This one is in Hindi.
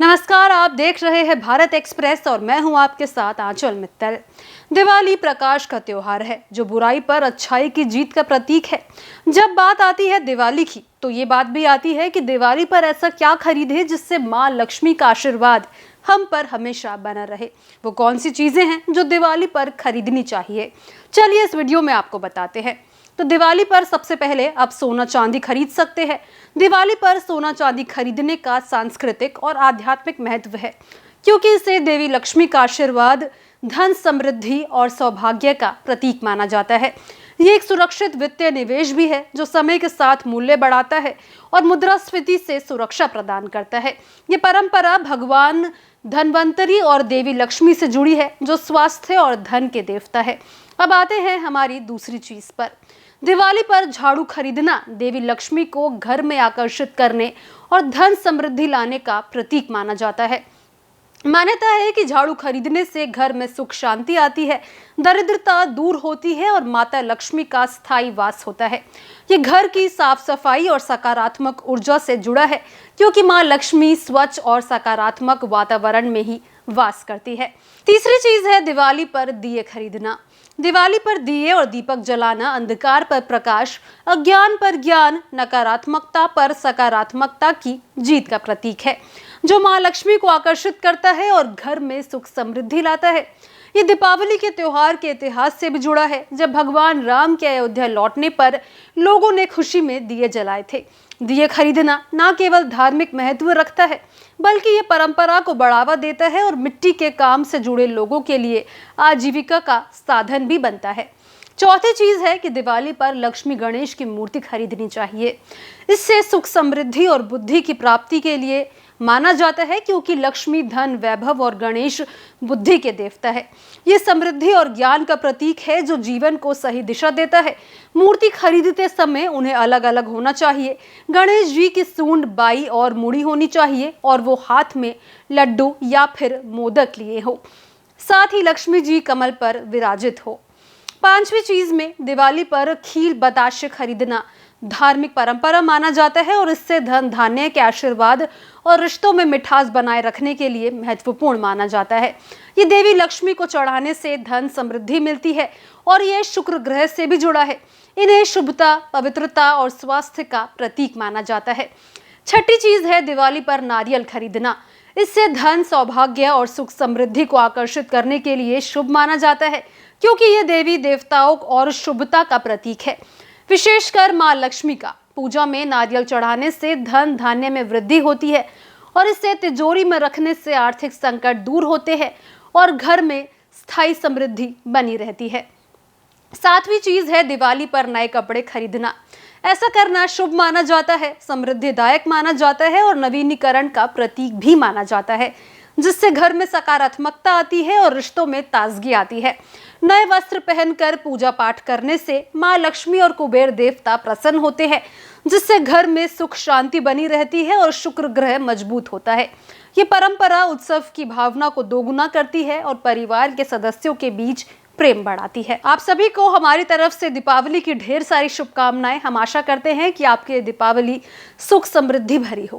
नमस्कार, आप देख रहे हैं भारत एक्सप्रेस और मैं हूं आपके साथ आंचल मित्तल। दिवाली प्रकाश का त्योहार है जो बुराई पर अच्छाई की जीत का प्रतीक है। जब बात आती है दिवाली की तो ये बात भी आती है कि दिवाली पर ऐसा क्या खरीदें जिससे मां लक्ष्मी का आशीर्वाद हम पर हमेशा बना रहे। वो कौन सी चीजें हैं जो दिवाली पर खरीदनी चाहिए, चलिए इस वीडियो में आपको बताते हैं। तो दिवाली पर सबसे पहले आप सोना चांदी खरीद सकते हैं। दिवाली पर सोना चांदी खरीदने का सांस्कृतिक और आध्यात्मिक महत्व है, क्योंकि इसे देवी लक्ष्मी का आशीर्वाद, धन, समृद्धि और सौभाग्य का प्रतीक माना जाता है। ये एक सुरक्षित वित्तीय निवेश भी है जो समय के साथ मूल्य बढ़ाता है और मुद्रास्फीति से सुरक्षा प्रदान करता है। ये परंपरा भगवान धनवंतरी और देवी लक्ष्मी से जुड़ी है जो स्वास्थ्य और धन के देवता है। अब आते हैं हमारी दूसरी चीज पर। दिवाली पर झाड़ू खरीदना देवी लक्ष्मी को घर में आकर्षित करने और धन समृद्धि लाने का प्रतीक माना जाता है। मान्यता है कि झाड़ू खरीदने से घर में सुख शांति आती है, दरिद्रता दूर होती है और माता लक्ष्मी का स्थायी वास होता है। ये घर की साफ सफाई और सकारात्मक ऊर्जा से जुड़ा है, क्योंकि मां लक्ष्मी स्वच्छ और सकारात्मक वातावरण में ही वास करती है। तीसरी चीज है दिवाली पर दिए खरीदना। दिवाली पर दिए और दीपक जलाना अंधकार पर प्रकाश, अज्ञान पर ज्ञान, नकारात्मकता पर सकारात्मकता की जीत का प्रतीक है, जो मां लक्ष्मी को आकर्षित करता है और घर में सुख समृद्धि लाता है। ये दीपावली के त्योहार के इतिहास से भी जुड़ा है, जब भगवान राम के अयोध्या लौटने पर लोगों ने खुशी में दिए जलाए थे। दिए खरीदना न केवल धार्मिक महत्व रखता है, बल्कि ये परंपरा को बढ़ावा देता है और मिट्टी के काम से जुड़े लोगों के लिए आजीविका का साधन भी बनता है। चौथी चीज है कि दिवाली पर लक्ष्मी गणेश की मूर्ति खरीदनी चाहिए। इससे सुख समृद्धि और बुद्धि की प्राप्ति के लिए माना जाता है, क्योंकि लक्ष्मी धन, वैभव और गणेश बुद्धि के देवता है। ये समृद्धि और ज्ञान का प्रतीक है जो जीवन को सही दिशा देता है। मूर्ति खरीदते समय उन्हें अलग अलग होना चाहिए। गणेश जी की सूंड बाई और मुड़ी होनी चाहिए और वो हाथ में लड्डू या फिर मोदक लिए हो। साथ ही लक्ष्मी जी कमल पर विराजित हो। पांचवी चीज में दिवाली पर खील बताशे खरीदना धार्मिक परंपरा माना जाता है और इससे धन, धान्य के आशीर्वाद और रिश्तों में मिठास बनाए रखने के लिए महत्वपूर्ण माना जाता है। ये देवी लक्ष्मी को चढ़ाने से धन समृद्धि मिलती है और ये शुक्र ग्रह से भी जुड़ा है। इन्हें शुभता, पवित्रता और स्वास्थ्य का प्रतीक माना जाता है। छठी चीज है दिवाली पर नारियल खरीदना। इससे धन, सौभाग्य और सुख समृद्धि को आकर्षित करने के लिए शुभ माना जाता है, क्योंकि ये देवी देवताओं और शुभता का प्रतीक है। विशेषकर मां लक्ष्मी का पूजा में नारियल चढ़ाने से धन, धान्य में वृद्धि होती है और इसे तिजोरी में रखने से आर्थिक संकट दूर होते हैं और घर में स्थायी समृद्धि बनी रहती है। सातवीं चीज है दिवाली पर नए कपड़े खरीदना। ऐसा करना शुभ माना जाता है, समृद्धिदायक माना जाता है और नवीनीकरण का प्रतीक भी माना जाता है, जिससे घर में सकारात्मकता आती है और रिश्तों में ताजगी आती है। नए वस्त्र पहनकर पूजा पाठ करने से मां लक्ष्मी और कुबेर देवता प्रसन्न होते हैं, जिससे घर में सुख शांति बनी रहती है और शुक्र ग्रह मजबूत होता है। ये परंपरा उत्सव की भावना को दोगुना करती है और परिवार के सदस्यों के बीच प्रेम बढ़ाती है। आप सभी को हमारी तरफ से दीपावली की ढेर सारी शुभकामनाएं। हम आशा करते हैं कि आपके दीपावली सुख समृद्धि भरी हो।